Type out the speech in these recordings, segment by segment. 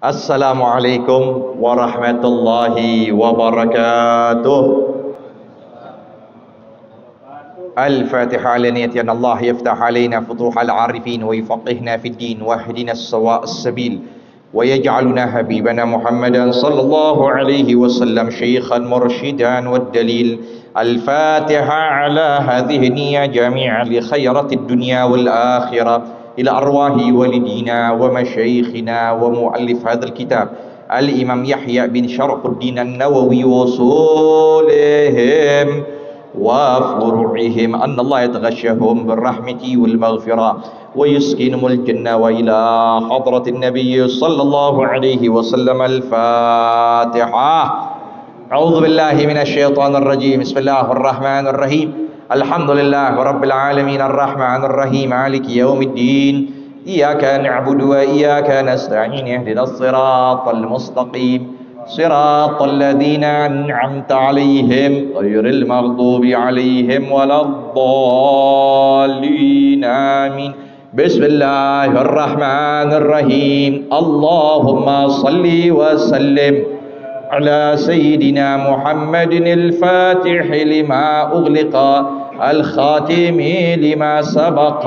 Assalamualaikum warahmatullahi wabarakatuh. Al-Fatiha ala niyyati an Allah yaftah alaina futuhal arifin wa yufaqihna fid din wa yahdina as-sawa'as sabil wa yaj'aluna habibana Muhammadan sallallahu alaihi wasallam shaykhan murshidan wad dalil. Al-Fatiha ala hadhihi niyyah jami'an li khairatid dunya wal akhirah. إلى أرواح والدينا ومشايخنا ومؤلف هذا الكتاب الإمام يحيى بن شرف الدين النووي وصولهم وفروعهم أن الله يتغشهم بالرحمة والمغفرة ويسكنهم الجنة وإلى حضرة النبي صلى الله عليه وسلم. الفاتحة. أعوذ بالله من الشيطان الرجيم. بسم الله الرحمن الرحيم. Alhamdulillah Rabbil Alamin Ar-Rahman Ar-Rahim Maliki Yawmiddin. Iyyaka na'budu wa iyyaka nasta'in. Ihdinas siratal mustaqim. Siratal ladzina an'amta 'alaihim ghairil maghdubi 'alaihim waladdallin. Amin. Bismillahirrahmanirrahim. Allahumma shalli wa sallim على سيدنا محمد الفاتح لما أغلق الخاتم لما سبق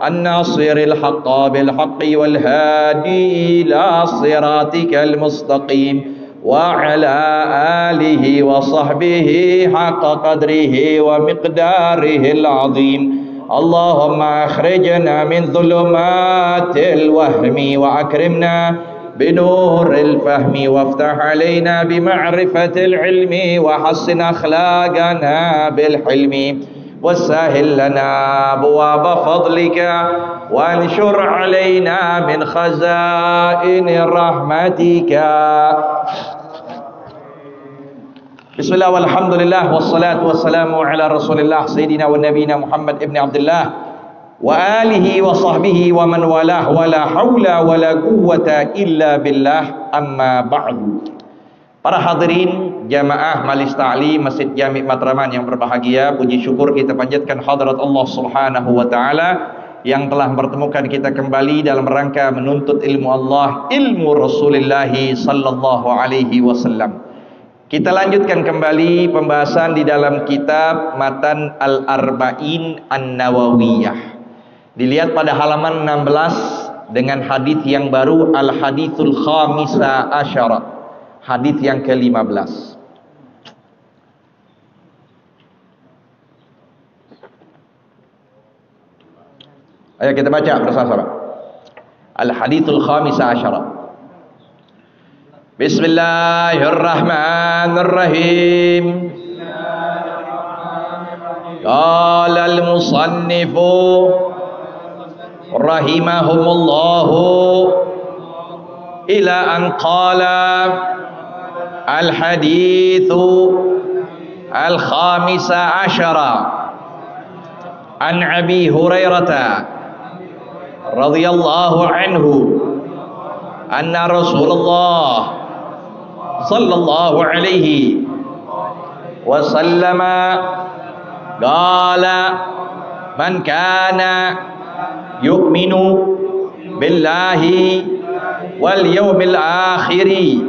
الناصر الحق بالحق والهادي إلى صراطك المستقيم وعلى آله وصحبه حق قدره ومقداره العظيم. اللهم أخرجنا من ظلمات الوهم وأكرمنا بنور الفهم وافتح علينا بمعرفة العلم وحسن أخلاقنا بالحلم وسهل لنا أبواب فضلك وانشر علينا من خزائن رحمتك. بسم الله والحمد لله والصلاة والسلام على رسول الله سيدنا ونبينا محمد ابن عبد الله wa alihi wa sahbihi wa man walah wa la haula wa la quwwata illa billah, amma ba'du. Para hadirin jamaah Majelis Ta'lim Masjid Jami' Matraman yang berbahagia, puji syukur kita panjatkan hadirat Allah Subhanahu wa taala yang telah mempertemukan kita kembali dalam rangka menuntut ilmu Allah, ilmu Rasulullah sallallahu alaihi wasallam. Kita lanjutkan kembali pembahasan di dalam kitab Matan Al-Arba'in An-Nawawiyah. Dilihat pada halaman 16 dengan hadis yang baru, al-hadithul khamisa asyara, hadis yang ke-15. Ayo kita baca bersama-sama. Al-hadithul khamisa asyara. Bismillahirrahmanirrahim. Qala al-musannifu rahimahumullahu ila an qala al-hadithu al-khamisa asyara an Abi Hurairah radhiyallahu anhu anna Rasulullah sallallahu alaihi wasallama qala man kana yu'minu billahi wal yawmil akhiri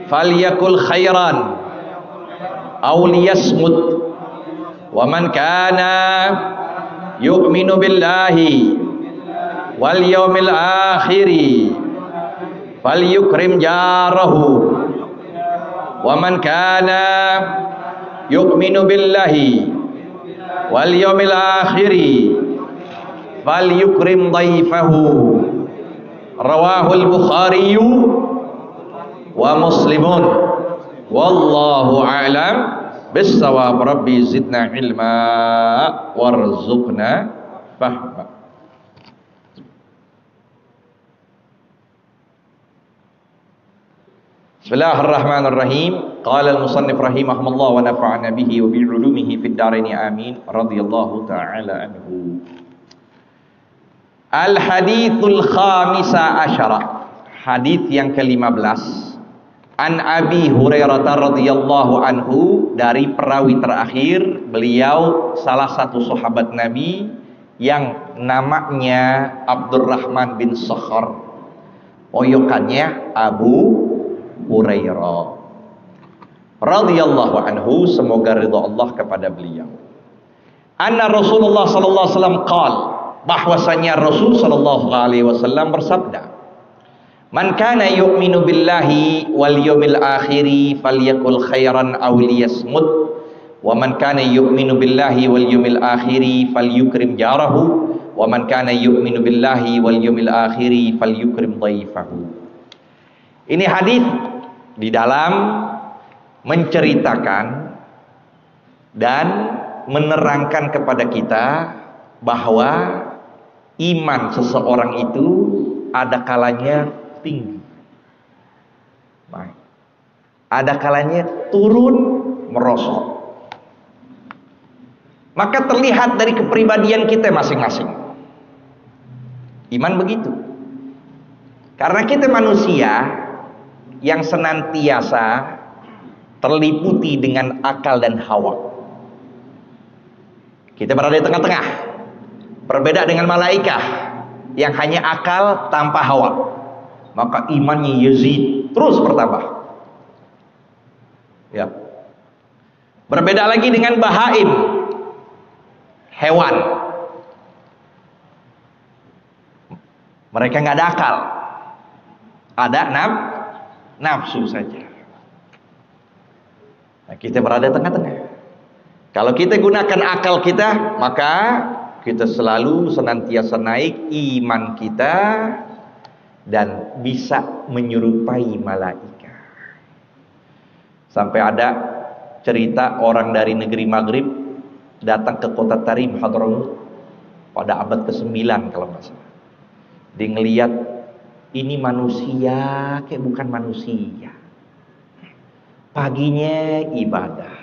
falyakul khairan aw liyasmut wa man kana yu'minu billahi wal yawmil akhiri falyukrim jarahu wa man kana yu'minu billahi wal yawmil akhiri falyukrim dhaifahu. Rawahul Bukhari wa Muslimun. Wallahu a'lam bis-shawab. Rabbi zidna ilma warzuqna fahma. Bismillahirrahmanirrahim. Qala al-musannif rahimahullah wa nafa'ana bihi wa bi 'ulumihi fid dharain amin. Radhiyallahu ta'ala anhu. Al-hadithul khamisa asyara, hadith yang ke-15. An Abi Hurairah radhiyallahu anhu, dari perawi terakhir, beliau salah satu sahabat Nabi yang namanya Abdurrahman bin Sakhar. Oyokannya Abu Hurairah radhiyallahu anhu, semoga ridha Allah kepada beliau. Anna Rasulullah sallallahu alaihi wasallam qaal, bahwasanya Rasul sallallahu alaihi wasallam bersabda, man kana yu'minu billahi wal yawmil akhiri falyakul khairan aw liyasmut, wa man kana yu'minu billahi wal yawmil akhiri falyukrim jarahu, wa man kana yu'minu billahi wal yawmil akhiri falyukrim dhaifahu. Ini hadis di dalam menceritakan dan menerangkan kepada kita bahwa iman seseorang itu ada kalanya tinggi, baik, ada kalanya turun merosot. Maka terlihat dari kepribadian kita masing-masing. Iman begitu. Karena kita manusia yang senantiasa terliputi dengan akal dan hawa. Kita berada di tengah-tengah. Berbeda dengan malaikat yang hanya akal tanpa hawa. Maka imannya yazid, terus bertambah. Ya. Berbeda lagi dengan bahaim, hewan. Mereka nggak ada akal, ada nafsu saja. Nah, kita berada tengah-tengah. Kalau kita gunakan akal kita, maka kita selalu senantiasa naik iman kita dan bisa menyerupai malaikat. Sampai ada cerita orang dari negeri Maghrib datang ke kota Tarim Hadramut pada abad ke-9 kalau nggak salah. Dia ngelihat ini manusia kayak bukan manusia. Paginya ibadah,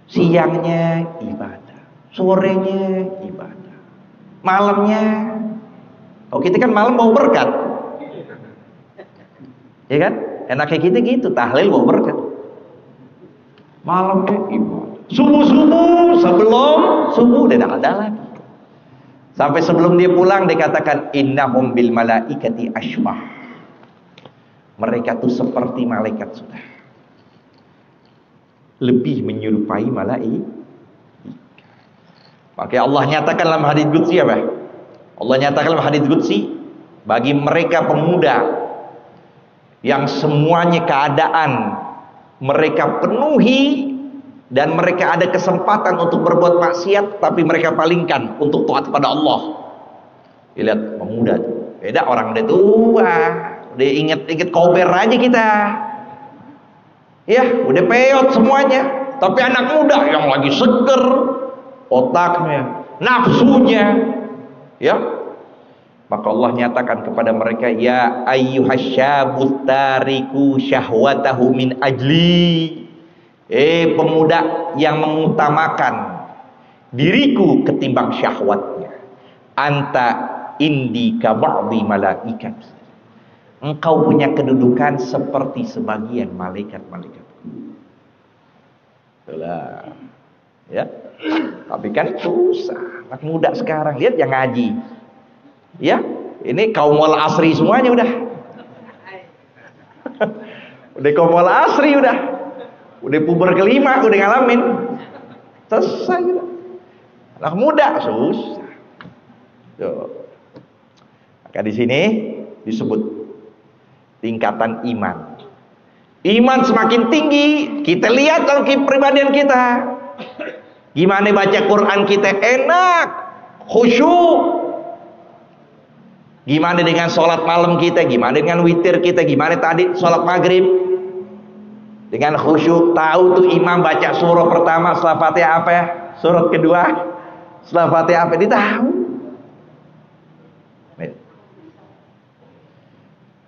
siangnya ibadah, sorenya ibadah, malamnya. Oh, kita kan malam mau berkat, ya kan? Enaknya kita gitu, tahlil mau berkat. Malamnya ibadah, subuh sebelum subuh udah ada lagi. Sampai sebelum dia pulang dikatakan innahum bil malaikati ashbah. Mereka tuh seperti malaikat sudah. Lebih menyerupai malaikat. Maka Allah nyatakan dalam hadits qudsi apa? Allah nyatakan dalam hadits qudsi, bagi mereka pemuda yang semuanya keadaan mereka penuhi dan mereka ada kesempatan untuk berbuat maksiat, tapi mereka palingkan untuk taat pada Allah. Lihat pemuda itu. Beda orang udah tua, udah inget kober aja kita. Ya, udah peyot semuanya. Tapi anak muda yang lagi seger otaknya, nafsunya, ya. Maka Allah nyatakan kepada mereka, ya ayyuhasyabut tariku syahwatahu min ajli. Pemuda yang mengutamakan diriku ketimbang syahwatnya, anta indi ka ba'di malaikat. Engkau punya kedudukan seperti sebagian malaikat-malaikat. Itulah, ya. Tapi kan susah. Anak muda sekarang lihat yang ngaji, ya. Ini kaum wal asri semuanya udah. Udah kaum wal asri udah. Udah puber kelima, udah ngalamin. Selesai gitu. Anak muda susah. Tuh. Maka di sini disebut tingkatan iman. Iman semakin tinggi, kita lihat dalam kepribadian kita. Gimana baca Quran kita enak, khusyuk. Gimana dengan sholat malam kita, gimana dengan witir kita, gimana tadi sholat maghrib. Dengan khusyuk, tahu tuh imam baca surah pertama setelah Fatihah apa ya, surah kedua setelah Fatihah apa, dia tahu.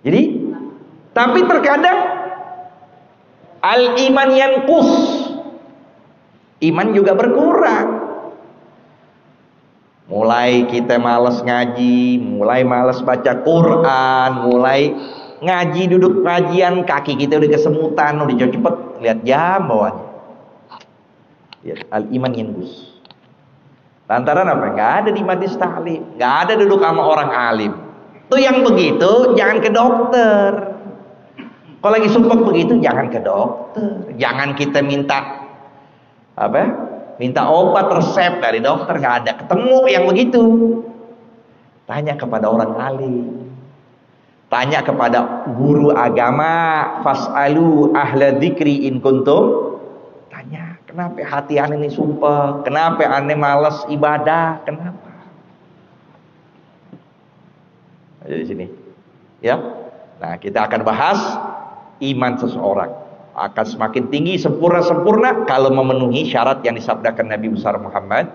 Jadi, tapi terkadang al-iman yanqus, iman juga berkurang. Mulai kita malas ngaji, mulai malas baca Quran, mulai ngaji duduk kajian, kaki kita udah kesemutan, udah cepet lihat jam bawahnya. Ya, al-iman yanqus. Lantaran apa? Nggak ada di majlis ta'lim, nggak ada duduk sama orang alim. Tuh yang begitu jangan ke dokter. Kalau lagi sumpek begitu jangan ke dokter. Jangan kita minta apa? Minta obat resep dari dokter, nggak ada ketemu yang begitu. Tanya kepada orang alim. Tanya kepada guru agama, fas'alu ahla dzikri in kuntum. Tanya, kenapa hati ane ini sumpah? Kenapa ane malas ibadah? Kenapa? Ada di sini. Ya. Nah, kita akan bahas iman seseorang akan semakin tinggi sempurna kalau memenuhi syarat yang disabdakan Nabi besar Muhammad.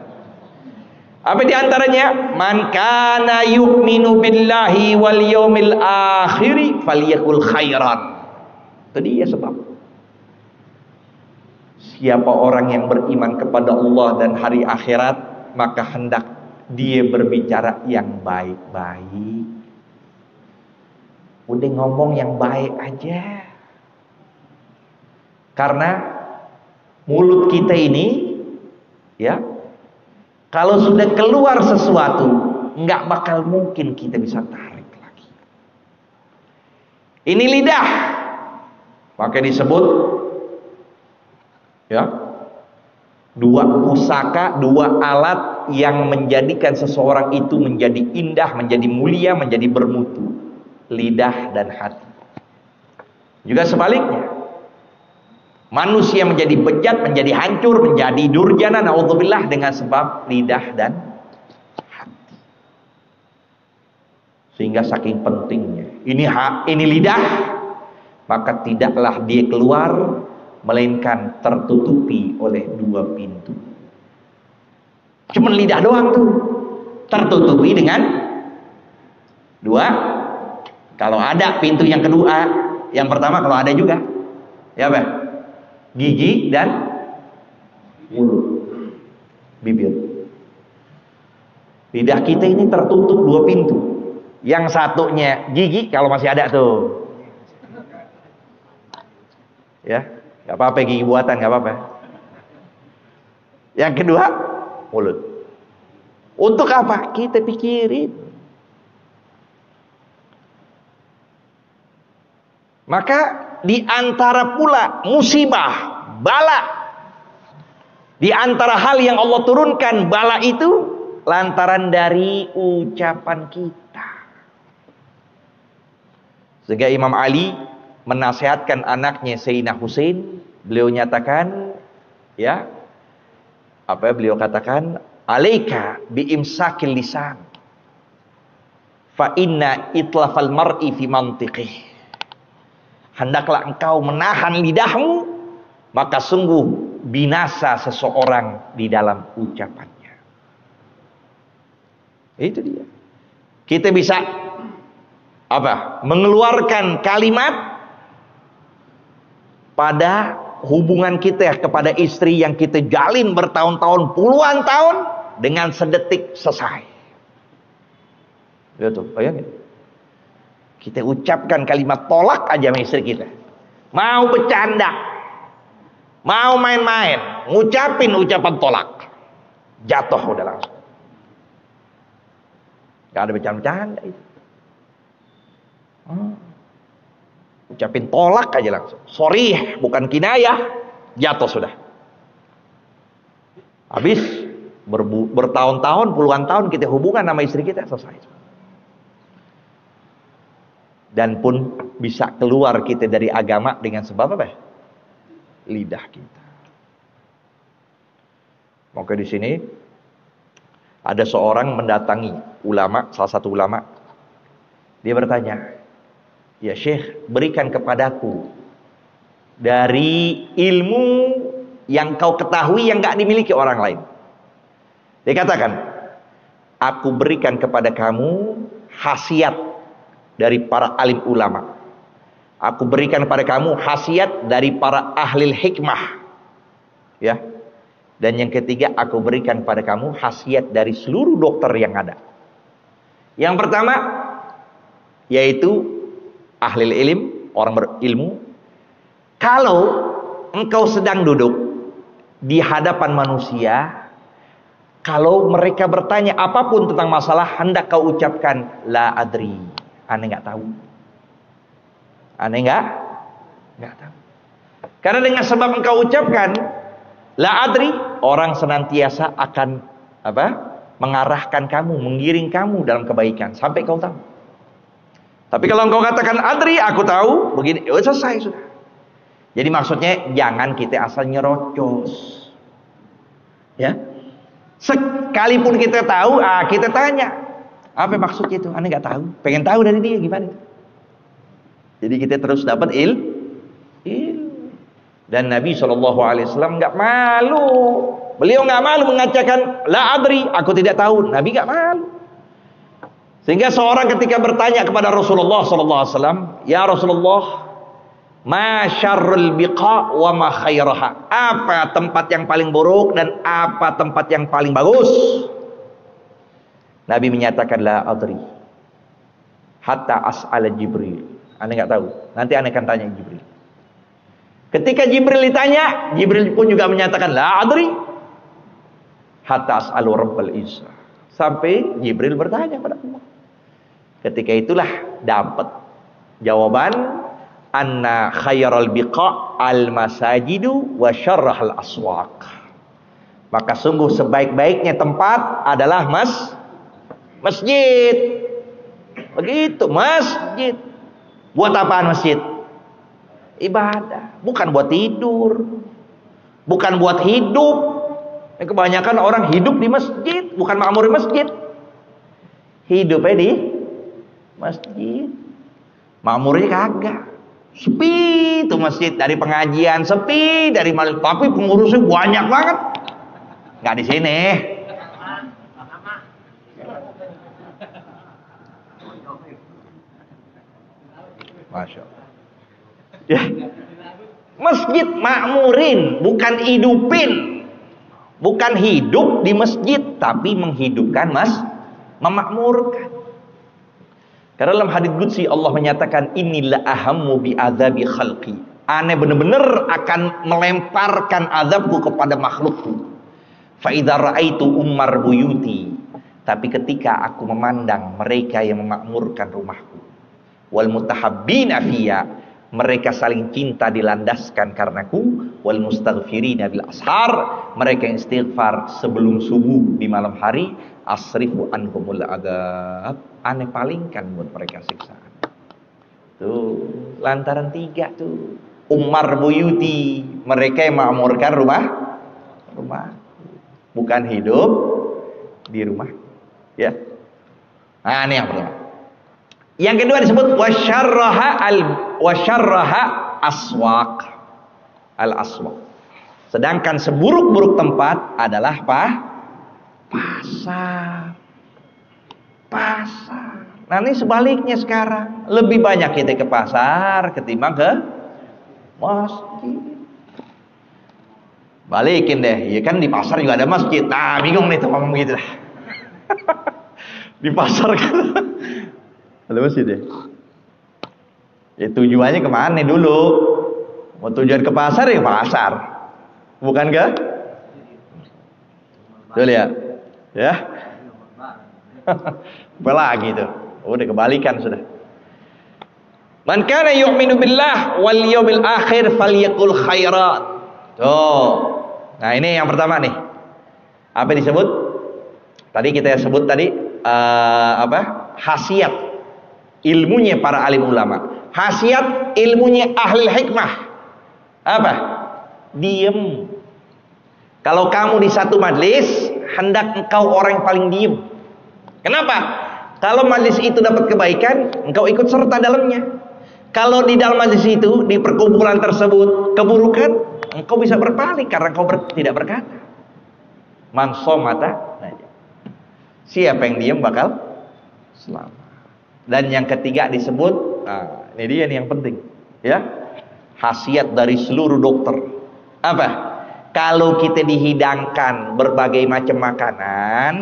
Apa di antaranya? Man kana yu'minu billahi wal yawmil akhir falyakul khairan. Itu dia sebab. Siapa orang yang beriman kepada Allah dan hari akhirat, maka hendak dia berbicara yang baik-baik. Udah ngomong yang baik aja. Karena mulut kita ini, ya, kalau sudah keluar sesuatu, nggak bakal mungkin kita bisa tarik lagi. Ini lidah, maka disebut, ya, dua pusaka, dua alat yang menjadikan seseorang itu menjadi indah, menjadi mulia, menjadi bermutu. Lidah dan hati. Juga sebaliknya, manusia menjadi bejat, menjadi hancur, menjadi durjana, naudzubillah, dengan sebab lidah dan hati. Sehingga saking pentingnya ini lidah, maka tidaklah dia keluar melainkan tertutupi oleh dua pintu. Cuman lidah doang tuh tertutupi dengan dua. Kalau ada pintu yang kedua, yang pertama kalau ada juga, ya Pak, gigi dan mulut, bibir. Lidah kita ini tertutup dua pintu. Yang satunya gigi kalau masih ada tuh, ya, nggak apa-apa, gigi buatan nggak apa-apa. Yang kedua mulut. Untuk apa? Kita pikirin. Maka di antara pula musibah, bala, di antara hal yang Allah turunkan bala itu lantaran dari ucapan kita. Sehingga Imam Ali menasihatkan anaknya Sayyidina Husain, beliau nyatakan, ya, apa beliau katakan, alaika bi imsakil lisan fa inna itlafal mar'i fi mantiqih. Hendaklah engkau menahan lidahmu, maka sungguh binasa seseorang di dalam ucapannya. Itu dia. Kita bisa apa? Mengeluarkan kalimat pada hubungan kita kepada istri yang kita jalin bertahun-tahun, puluhan tahun, dengan sedetik selesai. Lihat tuh, bayangin. Kita ucapkan kalimat tolak aja sama istri kita. Mau bercanda, mau main-main, ngucapin ucapan tolak, jatuh udah langsung. Gak ada bercanda-bercanda itu. Ucapin tolak aja langsung. Sorry, bukan kinayah, jatuh sudah. Habis bertahun-tahun, puluhan tahun kita hubungan sama istri kita, selesai. Dan pun bisa keluar kita dari agama dengan sebab apa? Lidah kita. Maka di sini ada seorang mendatangi ulama, salah satu ulama. Dia bertanya, ya Syekh, berikan kepadaku dari ilmu yang kau ketahui yang gak dimiliki orang lain. Dia katakan, aku berikan kepada kamu khasiat dari para alim ulama. Aku berikan kepada kamu khasiat dari para ahli hikmah. Ya. Dan yang ketiga, aku berikan kepada kamu khasiat dari seluruh dokter yang ada. Yang pertama, yaitu ahli ilm, orang berilmu. Kalau engkau sedang duduk di hadapan manusia, kalau mereka bertanya apapun tentang masalah, hendak kau ucapkan la adri. Aneh nggak tahu. Aneh nggak tahu. Karena dengan sebab engkau ucapkan la adri, orang senantiasa akan mengarahkan kamu, menggiring kamu dalam kebaikan sampai kau tahu. Tapi kalau engkau katakan adri, aku tahu, begini, selesai sudah. Jadi maksudnya jangan kita asal nyerocos. Ya. Sekalipun kita tahu, kita tanya, apa maksudnya itu? Aneh nggak tahu. Pengen tahu dari dia gimana? Jadi kita terus dapat ilmu. Dan Nabi SAW nggak malu. Beliau nggak malu mengatakan la adri, aku tidak tahu. Nabi nggak malu. Sehingga seorang ketika bertanya kepada Rasulullah SAW, ya Rasulullah, ma syarrul biqa wa ma khairaha. Apa tempat yang paling buruk dan apa tempat yang paling bagus? Nabi menyatakan la adri hatta as'ala Jibril. Anda nggak tahu. Nanti Anda akan tanya Jibril. Ketika Jibril ditanya, Jibril pun juga menyatakan la adri hatta as'alu rabbal izza. Sampai Jibril bertanya pada Allah. Ketika itulah dapat jawaban anna khairal biqa al masajidu wa syarrahal aswaq. Maka sungguh sebaik-baiknya tempat adalah masjid. Begitu, masjid. Buat apaan masjid? Ibadah, bukan buat tidur, bukan buat hidup. Kebanyakan orang hidup di masjid, bukan makmur di masjid. Hidupnya di masjid, makmurnya kagak. Sepi itu masjid, dari pengajian sepi, dari malam, tapi pengurusnya banyak banget. Nggak di sini. Masya Allah. Ya. Masjid makmurin, bukan hidupin. Bukan hidup di masjid, tapi menghidupkan memakmurkan. Karena dalam hadits qudsi Allah menyatakan inilah ahammu bi adzabi khalqi. Aneh benar-benar akan melemparkan azabku kepada makhlukku. Fa idza raaitu ummar buyuti. Tapi ketika aku memandang mereka yang memakmurkan rumahku, wal mutahabbina fiyya, mereka saling cinta dilandaskan karenaku, wal mustaghfirina bil ashar, mereka yang istighfar sebelum subuh di malam hari, asrifu anhumul adzab, aneh palingkan buat mereka siksaan. Tuh, lantaran 3 tuh. Ummar buyuti, mereka yang makmurkan rumah, bukan hidup di rumah. Ya. Nah, ini yang pertama. Yang kedua disebut wasyarraha aswaq. Al-aswaq. Sedangkan seburuk-buruk tempat adalah pasar. Nah, ini sebaliknya sekarang. Lebih banyak kita ke pasar ketimbang ke masjid. Balikin deh. Ya kan di pasar juga ada masjid. Nah, bingung nih tuh ngomong gitu dah. Di pasar kan ada masjid ya? Ya tujuannya kemana dulu? Mau tujuan ke pasar ya pasar, bukan ke? Betul ya? Ya? Apa lagi tuh? Udah kebalikan sudah. Man kana yu'minu billah wal yawmil akhir falyaqul khairat. Tuh. Nah, ini yang pertama nih. Apa disebut? Tadi kita sebut tadi khasiat ilmunya para alim ulama. Khasiat ilmunya ahli hikmah. Apa? Diem. Kalau kamu di satu majlis, hendak engkau orang yang paling diem. Kenapa? Kalau majlis itu dapat kebaikan, engkau ikut serta dalamnya. Kalau di dalam majlis itu, di perkumpulan tersebut, keburukan, engkau bisa berpaling karena engkau tidak berkata. Man somata, siapa yang diam bakal selamat. Dan yang ketiga disebut, nah, ini dia nih yang penting, ya, khasiat dari seluruh dokter. Apa? Kalau kita dihidangkan berbagai macam makanan,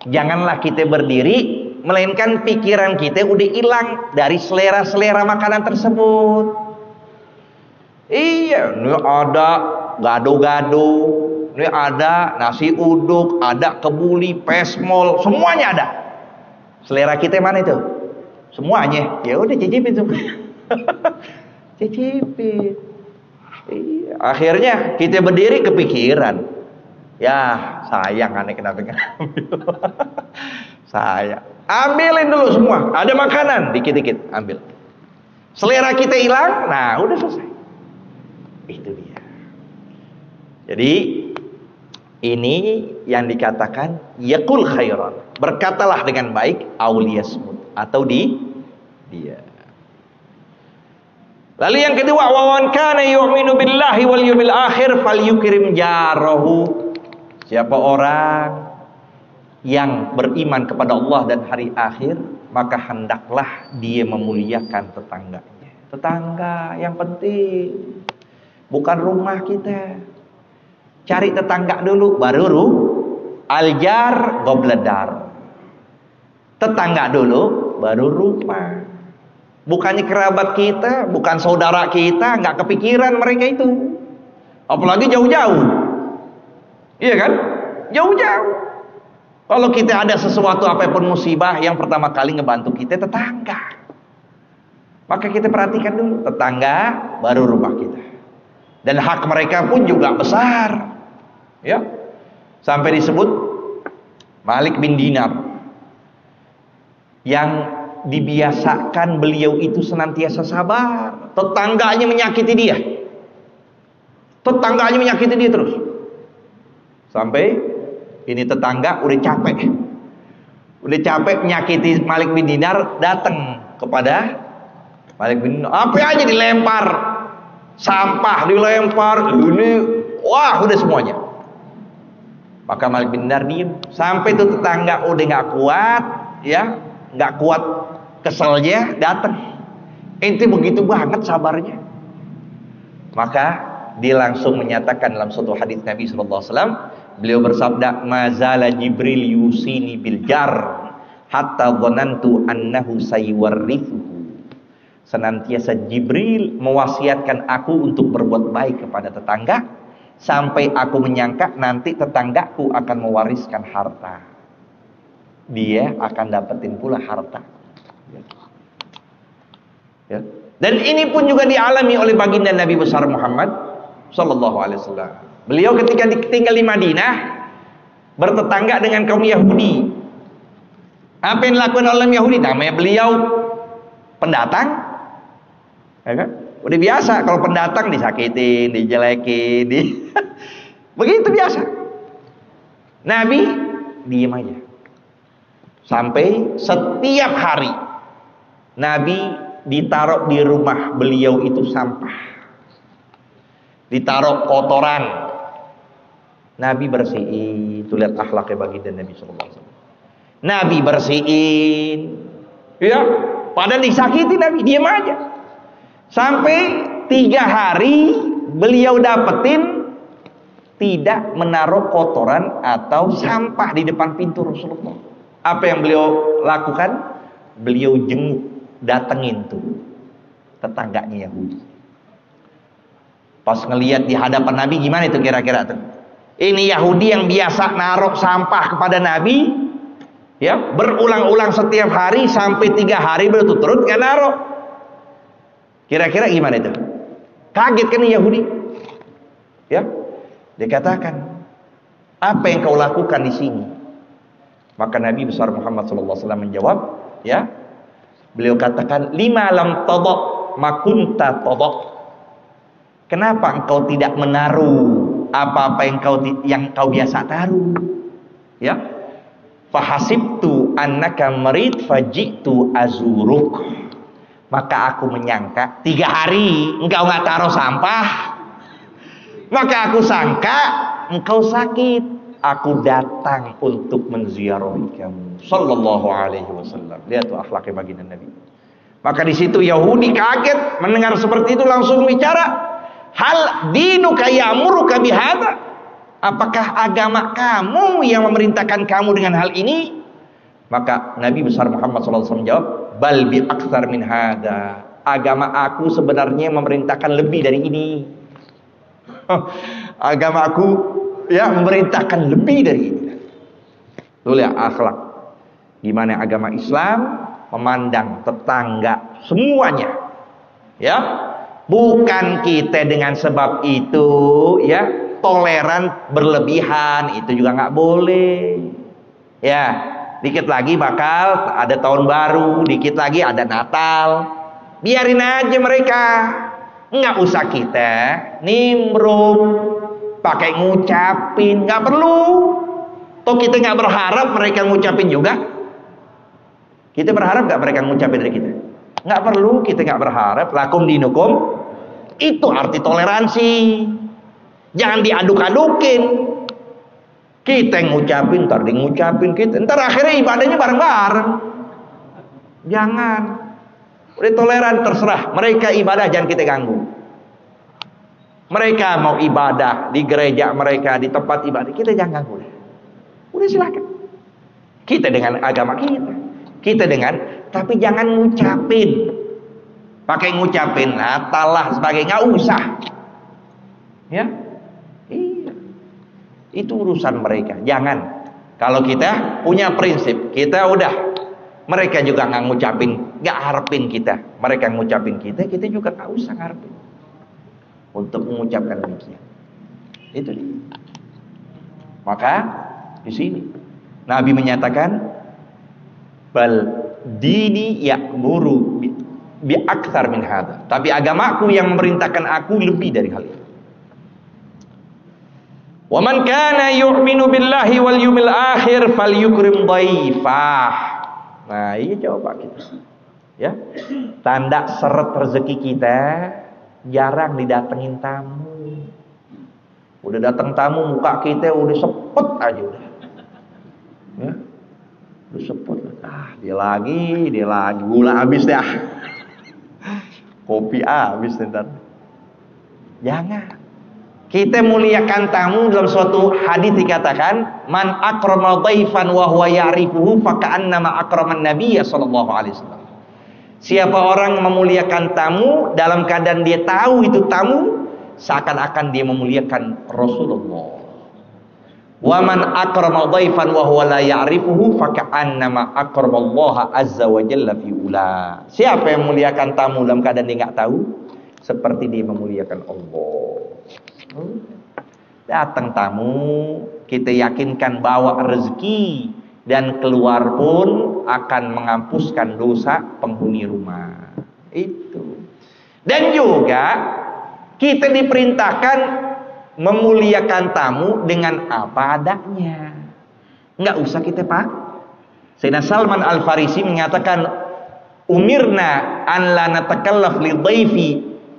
janganlah kita berdiri, melainkan pikiran kita udah hilang dari selera-selera makanan tersebut. Iya, ini ada gado-gado, ini ada nasi uduk, ada kebuli, pesmol, semuanya ada. Selera kita mana itu? semuanya. Ya udah cicipin semua. Cicipin. Iya. Akhirnya kita berdiri kepikiran, ya sayang aneh kenapa nggak ambil. Saya ambilin dulu semua. Ada makanan dikit-dikit ambil. Selera kita hilang, nah udah selesai. Itu dia. Jadi ini yang dikatakan yaqul khairan, berkatalah dengan baik, auliyasmut, atau dia. Lalu yang kedua, wa man kana yu'minu billahi wal yawmil akhir falyukrim jarahu. Siapa orang yang beriman kepada Allah dan hari akhir, maka hendaklah dia memuliakan tetangganya. Tetangga yang penting, bukan rumah kita. Cari tetangga dulu, baru aljar gobledar. Tetangga dulu, baru rumah. Bukannya kerabat kita, bukan saudara kita, nggak kepikiran mereka itu. Apalagi jauh-jauh. Iya kan? Jauh-jauh. Kalau kita ada sesuatu apapun musibah, yang pertama kali ngebantu kita tetangga. Maka kita perhatikan dulu tetangga, baru rumah kita. Dan hak mereka pun juga besar. Ya. Sampai disebut Malik bin Dinar yang dibiasakan beliau itu senantiasa sabar. Tetangganya menyakiti dia. Tetangganya menyakiti dia terus. Sampai ini tetangga udah capek. Udah capek menyakiti Malik bin Dinar, datang kepada Malik bin Dinar. Apa aja dilempar. Sampah dilempar, ini wah udah semuanya. Maka Malik bin Dinar diem. Sampai tuh tetangga udah nggak kuat, ya, nggak kuat keselnya, datang. Ente begitu banget sabarnya. Maka dia langsung menyatakan dalam suatu hadis Nabi SAW, beliau bersabda, mazala Jibril yusini bil jar hatta dhanantu annahu sayuwarrithu. Senantiasa Jibril mewasiatkan aku untuk berbuat baik kepada tetangga, sampai aku menyangka nanti tetanggaku akan mewariskan harta. Dia akan dapetin pula harta. Ya. Dan ini pun juga dialami oleh baginda Nabi besar Muhammad Sallallahu Alaihi Wasallam. Beliau ketika tinggal di Madinah bertetangga dengan kaum Yahudi. Apa yang dilakukan oleh Yahudi? Namanya beliau pendatang, ya kan? Udah biasa kalau pendatang disakitin, dijelekin, begitu biasa. Nabi diem aja. Sampai setiap hari Nabi ditaruh di rumah beliau itu sampah, ditaruh kotoran. Nabi bersihin. Itu lihat akhlaknya baginda Nabi SAW. Nabi bersihin, ya. Padahal disakiti Nabi diem aja. Sampai 3 hari beliau dapetin tidak menaruh kotoran atau sampah di depan pintu Rasulullah. Apa yang beliau lakukan? Beliau jenguk, datengin tuh tetangganya Yahudi. Pas ngelihat di hadapan Nabi, gimana itu kira-kira tuh? Ini Yahudi yang biasa naruh sampah kepada Nabi, ya, berulang-ulang setiap hari sampai 3 hari berturut-turut nggak naruh. Kira-kira gimana itu? Kaget kan Yahudi? Ya, dikatakan, apa yang kau lakukan di sini? Maka Nabi besar Muhammad SAW menjawab, ya, beliau katakan, lima lam tadok makunta tadok. Kenapa engkau tidak menaruh apa-apa yang kau biasa taruh? Ya, fahasibtu annaka marid fajitu azuruk. Maka aku menyangka 3 hari engkau nggak taruh sampah, maka aku sangka engkau sakit. Aku datang untuk menziarahi kamu. Sallallahu alaihi wasallam. Lihat tuh akhlaknya baginda Nabi. Maka di situ Yahudi kaget mendengar seperti itu, langsung bicara, hal dinuka ya'muruka bihadza? Apakah agama kamu yang memerintahkan kamu dengan hal ini? Maka Nabi besar Muhammad SAW menjawab, bal bi aktsar min hada. Agama aku sebenarnya memerintahkan lebih dari ini. Agama aku, ya, memerintahkan lebih dari ini. Tuh lihat akhlak. Gimana agama Islam memandang tetangga, semuanya. Ya. Bukan kita dengan sebab itu ya toleran berlebihan, itu juga nggak boleh. Ya, dikit lagi bakal ada tahun baru, dikit lagi ada Natal. Biarin aja mereka. Nggak usah kita nimbrung pakai ngucapin, nggak perlu. Toh kita nggak berharap mereka ngucapin juga. Kita berharap nggak mereka ngucapin dari kita? Nggak perlu, kita nggak berharap. Lakum dinukum, itu arti toleransi. Jangan diaduk-adukin. Kita yang ngucapin, ntar dia ngucapin kita, ntar akhirnya ibadahnya bareng-bareng. Jangan. Udah toleran, terserah. Mereka ibadah, jangan kita ganggu. Mereka mau ibadah di gereja mereka, di tempat ibadah, kita jangan ganggu. Udah silakan. Kita dengan agama kita. Kita dengan, tapi jangan ngucapin. Pakai ngucapin Natal lah sebagai, nggak usah. Ya, iya. Itu urusan mereka. Jangan. Kalau kita punya prinsip, kita udah. Mereka juga nggak ngucapin, nggak harapin kita. Mereka ngucapin kita juga nggak usah ngarepin untuk mengucapkan demikian. Itu dia. Maka di sini Nabi menyatakan, bal dini ya'muru bi aktsar min hadza. Tapi agamaku yang memerintahkan aku lebih dari hal itu. Wa man kana yu'minu billahi wal yawmil akhir falyukrim dhaifah. Nah, ini coba kita. Ya. Tanda seret rezeki kita, jarang didatengin tamu. Udah datang tamu, muka kita udah sepet aja udah. Ya. Udah sepet. Dia lagi gula habis dah. Kopi habis ntar. Jangan. Kita muliakan tamu. Dalam suatu hadis dikatakan, man akrama dhaifan wa huwa ya'rifuhu fa ka'annama akraman nabiyya sallallahu alaihi wasallam. Siapa orang memuliakan tamu dalam keadaan dia tahu itu tamu, seakan-akan dia memuliakan Rasulullah. Wa man akrama dhaifan wa huwa la ya'rifuhu fa ka'annama akramallaha azza wa jalla fi ula. Siapa yang memuliakan tamu dalam keadaan dia enggak tahu, seperti dia memuliakan Allah. Datang tamu, kita yakinkan bawa rezeki, dan keluar pun akan menghapuskan dosa penghuni rumah. Itu. Dan juga kita diperintahkan memuliakan tamu dengan apa adanya. Enggak usah kita pak. Sayyidina Salman Al-Farisi mengatakan, umirna an la natakallaf li dhaifi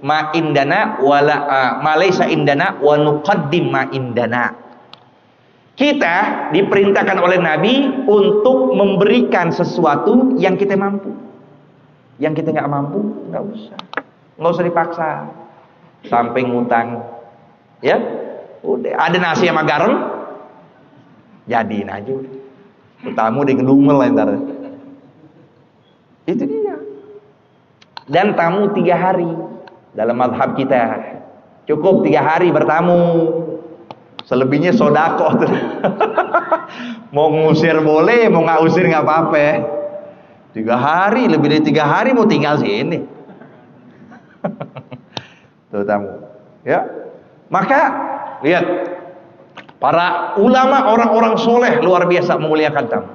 ma indana wala ma laysa indana wa nuqaddim ma indana. Kita diperintahkan oleh Nabi untuk memberikan sesuatu yang kita mampu. Yang kita nggak mampu, nggak usah dipaksa. Sampai ngutang, ya, udah ada nasi sama garam, jadiin aja udah. Tamu di ngedumel ntar. Itu dia. Dan tamu 3 hari. Dalam mazhab kita cukup 3 hari bertamu, selebihnya sodako. Mau ngusir boleh, mau nggak usir nggak apa-apa. 3 hari, lebih dari 3 hari mau tinggal sini. Tuh tamu, ya. Maka lihat para ulama, orang-orang soleh luar biasa memuliakan tamu.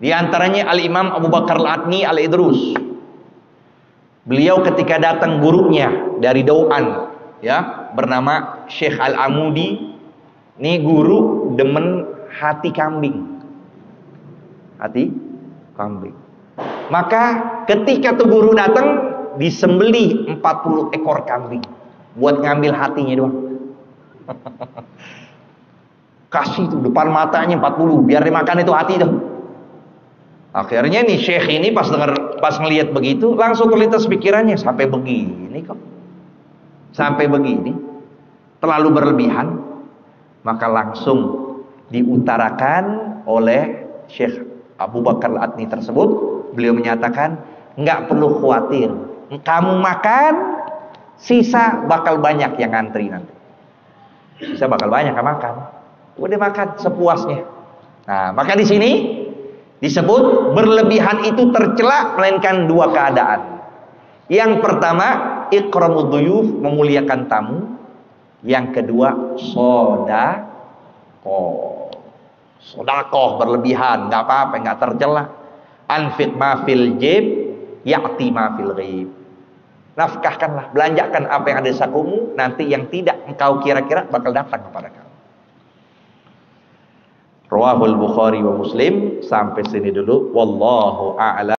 Di antaranya Al-Imam Abu Bakar Al-Adni Al-Idrus. Beliau ketika datang gurunya dari Dauan, ya, bernama Syekh Al-Amudi. Ini guru demen hati kambing. Hati kambing. Maka ketika tuh guru datang, disembelih 40 ekor kambing buat ngambil hatinya doang. Kasih tuh depan matanya 40 biar dimakan itu hati tuh. Akhirnya nih Syekh ini pas ngelihat begitu, langsung terlintas pikirannya, sampai begini kok. Sampai begini. Terlalu berlebihan. Maka langsung diutarakan oleh Syekh Abu Bakar Al-Adni tersebut. Beliau menyatakan, nggak perlu khawatir. Kamu makan, sisa bakal banyak yang ngantri nanti. Sisa bakal banyak yang makan. Udah makan sepuasnya. Nah, maka di sini Disebut berlebihan itu tercela melainkan dua keadaan. Yang pertama, ikramud duyuf, memuliakan tamu. Yang kedua, sodakoh berlebihan, nggak apa-apa, nggak tercela. Anfiq ma fil jib, ya'ti ma fil ghaib. Nafkahkanlah, belanjakan apa yang ada di sakumu, nanti yang tidak engkau kira-kira bakal datang kepada kamu. Rawahul Bukhari wa Muslim. Sampai sini dulu. Wallahu a'lam.